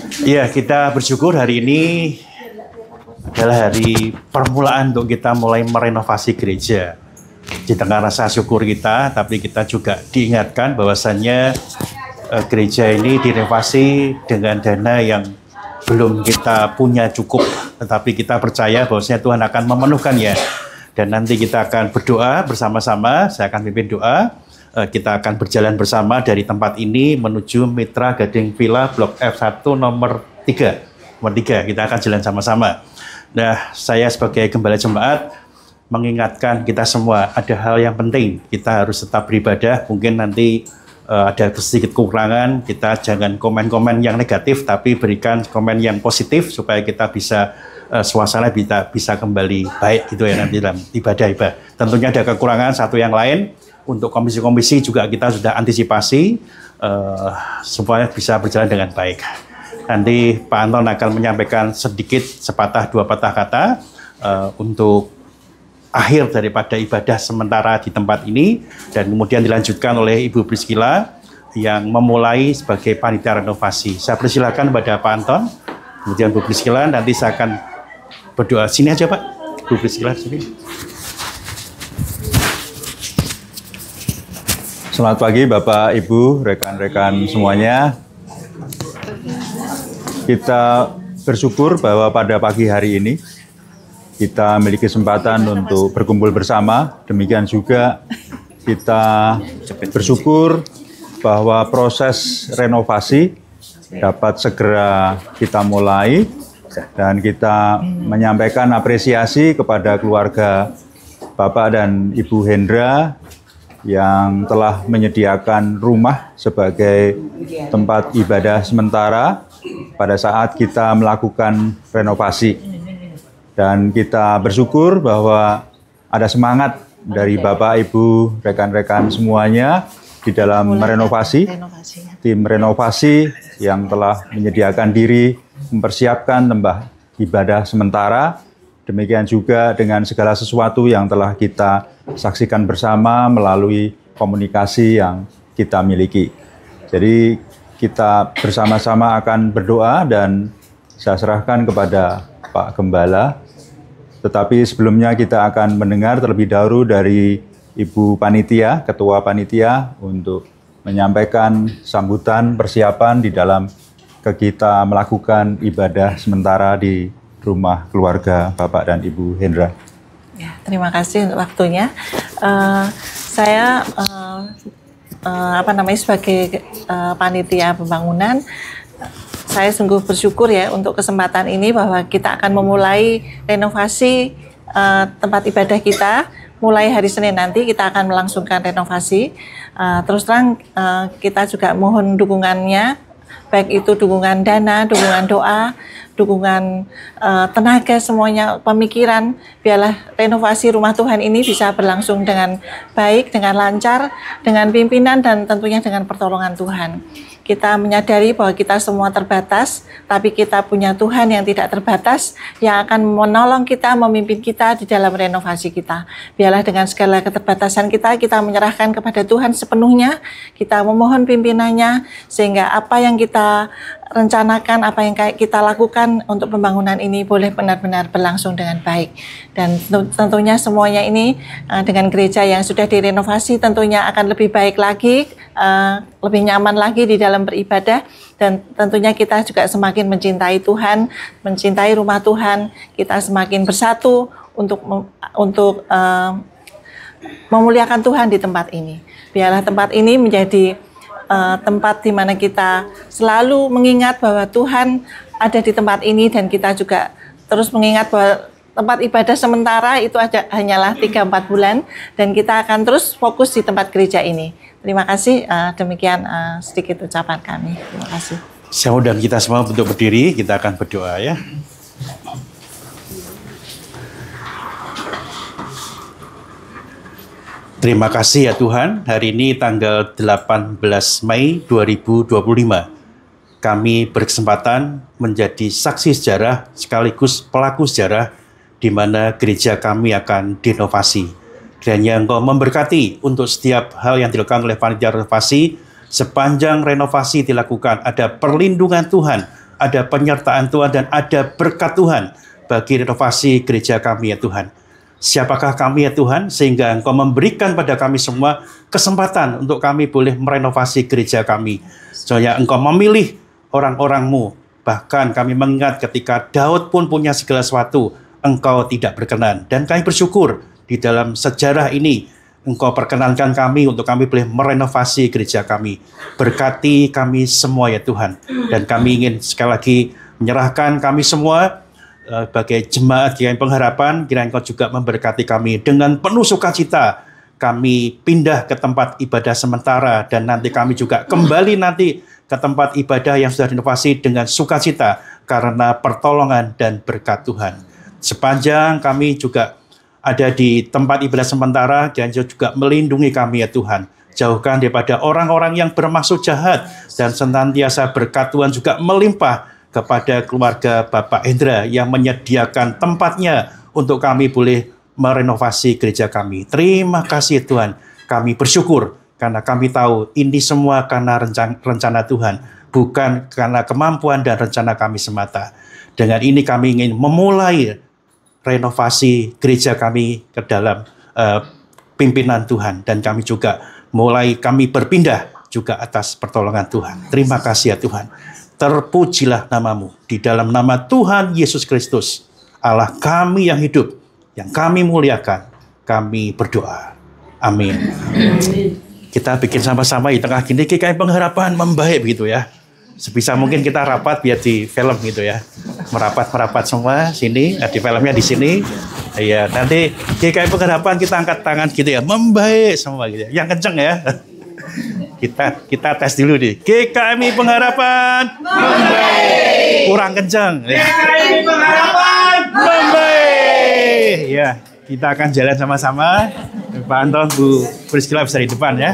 Iya, kita bersyukur hari ini adalah hari permulaan untuk kita mulai merenovasi gereja. Di tengah rasa syukur kita, tapi kita juga diingatkan bahwasannya gereja ini direnovasi dengan dana yang belum kita punya cukup, tetapi kita percaya bahwasanya Tuhan akan memenuhkannya. Dan nanti kita akan berdoa bersama-sama, saya akan pimpin doa. Kita akan berjalan bersama dari tempat ini menuju Mitra Gading Villa Blok F1 nomor 3. Nomor 3, kita akan jalan sama-sama. Nah, saya sebagai gembala jemaat mengingatkan kita semua ada hal yang penting. Kita harus tetap beribadah. Mungkin nanti ada sedikit kekurangan, kita jangan komen-komen yang negatif, tapi berikan komen yang positif supaya kita bisa suasana bisa kembali baik gitu ya nanti dalam ibadah. Tentunya ada kekurangan satu yang lain. Untuk komisi-komisi juga kita sudah antisipasi supaya bisa berjalan dengan baik. Nanti Pak Anton akan menyampaikan sedikit sepatah dua patah kata untuk akhir daripada ibadah sementara di tempat ini, dan kemudian dilanjutkan oleh Ibu Priscilla yang memulai sebagai panitia renovasi. Saya persilakan kepada Pak Anton, kemudian Bu Priscilla, nanti saya akan berdoa. Sini aja Pak, Bu Priscilla sini. Selamat pagi Bapak, Ibu, rekan-rekan semuanya. Kita bersyukur bahwa pada pagi hari ini kita memiliki kesempatan untuk berkumpul bersama. Demikian juga kita bersyukur bahwa proses renovasi dapat segera kita mulai, dan kita menyampaikan apresiasi kepada keluarga Bapak dan Ibu Hendra yang telah menyediakan rumah sebagai tempat ibadah sementara pada saat kita melakukan renovasi. Dan kita bersyukur bahwa ada semangat dari Bapak, Ibu, rekan-rekan semuanya di dalam merenovasi. Tim renovasi yang telah menyediakan diri, mempersiapkan tempat ibadah sementara. Demikian juga dengan segala sesuatu yang telah kita saksikan bersama melalui komunikasi yang kita miliki. Jadi kita bersama-sama akan berdoa dan saya serahkan kepada Pak Gembala. Tetapi sebelumnya kita akan mendengar terlebih dahulu dari Ibu Panitia, Ketua Panitia, untuk menyampaikan sambutan persiapan di dalam kita melakukan ibadah sementara di rumah keluarga Bapak dan Ibu Hendra. Ya, terima kasih untuk waktunya. Saya sebagai panitia pembangunan, saya sungguh bersyukur ya untuk kesempatan ini bahwa kita akan memulai renovasi tempat ibadah kita. Mulai hari Senin nanti kita akan melangsungkan renovasi. Terus terang kita juga mohon dukungannya, baik itu dukungan dana, dukungan doa, dukungan tenaga, semuanya, pemikiran, biarlah renovasi rumah Tuhan ini bisa berlangsung dengan baik, dengan lancar, dengan pimpinan, dan tentunya dengan pertolongan Tuhan. Kita menyadari bahwa kita semua terbatas, tapi kita punya Tuhan yang tidak terbatas, yang akan menolong kita, memimpin kita di dalam renovasi kita. Biarlah dengan segala keterbatasan kita menyerahkan kepada Tuhan sepenuhnya, kita memohon pimpinannya, sehingga apa yang kita rencanakan, apa yang kita lakukan untuk pembangunan ini boleh benar-benar berlangsung dengan baik. Dan tentunya semuanya ini dengan gereja yang sudah direnovasi tentunya akan lebih baik lagi, lebih nyaman lagi di dalam beribadah, dan tentunya kita juga semakin mencintai Tuhan, mencintai rumah Tuhan, kita semakin bersatu untuk memuliakan Tuhan di tempat ini. Biarlah tempat ini menjadi tempat di mana kita selalu mengingat bahwa Tuhan ada di tempat ini, dan kita juga terus mengingat bahwa tempat ibadah sementara itu hanyalah 3-4 bulan, dan kita akan terus fokus di tempat gereja ini. Terima kasih, demikian sedikit ucapan kami. Terima kasih. Saya undang kita semua untuk berdiri, kita akan berdoa ya. Terima kasih ya Tuhan, hari ini tanggal 18 Mei 2025. Kami berkesempatan menjadi saksi sejarah sekaligus pelaku sejarah di mana gereja kami akan direnovasi. Kiranya Engkau memberkati untuk setiap hal yang dilakukan oleh panitia renovasi. Sepanjang renovasi dilakukan, ada perlindungan Tuhan ada penyertaan Tuhan, dan ada berkat Tuhan bagi renovasi gereja kami ya Tuhan. Siapakah kami ya Tuhan, sehingga Engkau memberikan pada kami semua kesempatan untuk kami boleh merenovasi gereja kami. Soalnya Engkau memilih orang-orang-Mu. Bahkan kami mengingat ketika Daud pun punya segala sesuatu, Engkau tidak berkenan. Dan kami bersyukur di dalam sejarah ini, Engkau perkenankan kami untuk kami boleh merenovasi gereja kami. Berkati kami semua ya Tuhan. Dan kami ingin sekali lagi menyerahkan kami semua sebagai jemaat yang pengharapan, kiranya Engkau juga memberkati kami dengan penuh sukacita. Kami pindah ke tempat ibadah sementara, dan nanti kami juga kembali nanti ke tempat ibadah yang sudah direnovasi dengan sukacita karena pertolongan dan berkat Tuhan. Sepanjang kami juga ada di tempat ibadah sementara, dan juga melindungi kami ya Tuhan. Jauhkan daripada orang-orang yang bermaksud jahat, dan senantiasa berkat Tuhan juga melimpah kepada keluarga Bapak Hendra yang menyediakan tempatnya untuk kami boleh merenovasi gereja kami. Terima kasih Tuhan, kami bersyukur karena kami tahu ini semua karena rencana Tuhan, bukan karena kemampuan dan rencana kami semata. Dengan ini kami ingin memulai renovasi gereja kami ke dalam pimpinan Tuhan, dan kami juga kami berpindah juga atas pertolongan Tuhan. Terima kasih ya Tuhan. Terpujilah namamu di dalam nama Tuhan Yesus Kristus, Allah kami yang hidup, yang kami muliakan, kami berdoa. Amin. Kita bikin sama-sama di tengah gini, kayak pengharapan membaik begitu ya. Sebisa mungkin kita rapat biar di film gitu ya. Merapat semua sini, di filmnya di sini. Ya, nanti kayak pengharapan kita angkat tangan gitu ya, membaik semua gitu. Yang kenceng ya. Kita tes dulu nih. GKMI Pengharapan membaik. Kurang kencang. GKMI Pengharapan membaik. Ya, kita akan jalan sama-sama. Pak Anton, Bu Priscila bisa di depan ya.